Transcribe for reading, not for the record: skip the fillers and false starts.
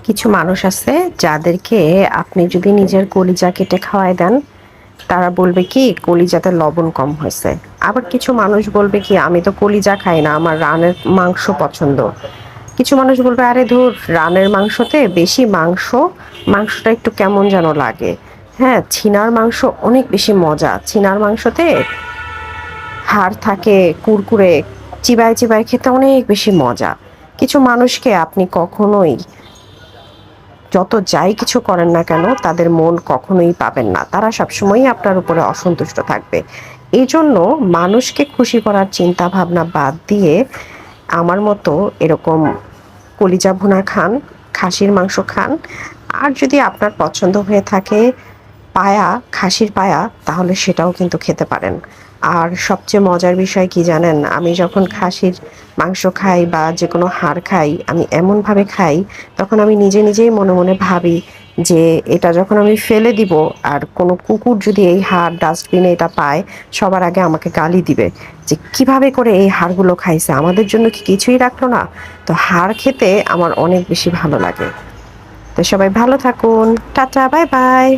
কিছু মানুষ আছে যাদেরকে আপনি যদি নিজের কলিজা কেটে খাওয়ায় দেন, তারা বলবে কি কলিজাতে লবণ কম হয়েছে। আবার কিছু মানুষ বলবে কি আমি তো কলিজা খাই না, আমার রানের মাংস পছন্দ। কিছু মানুষ বলবে আরে ধুর, রানের মাংসতে বেশি মাংসটা একটু কেমন যেন লাগে। হ্যাঁ, ছিনার মাংস অনেক বেশি মজা। ছিনার মাংসতে হাড় থাকে কুরকুরে, চিবায় চিবায় খেতে অনেক বেশি মজা। কিছু মানুষকে আপনি কখনোই যত যাই কিছু করেন না কেন তাদের মন কখনোই পাবেন না, তারা সবসময়ই আপনার উপরে অসন্তুষ্ট থাকবে। এই জন্য মানুষকে খুশি করার চিন্তা ভাবনা বাদ দিয়ে আমার মতো এরকম কলিজা ভুনা খান, খাসির মাংস খান। আর যদি আপনার পছন্দ হয়ে থাকে পায়া, খাসির পায়া, তাহলে সেটাও কিন্তু খেতে পারেন। আর সবচেয়ে মজার বিষয় কি জানেন, আমি যখন খাসির মাংস খাই বা যে কোনো হাড় খাই, আমি এমনভাবে খাই তখন আমি নিজে নিজেই মনে মনে ভাবি যে এটা যখন আমি ফেলে দিব আর কোনো কুকুর যদি এই হাড় ডাস্টবিনে এটা পায়, সবার আগে আমাকে গালি দিবে যে কিভাবে করে এই হাড়গুলো খাইছে, আমাদের জন্য কি কিছুই রাখলো না। তো হাড় খেতে আমার অনেক বেশি ভালো লাগে। তো সবাই ভালো থাকুন, টাটা, বাই বাই।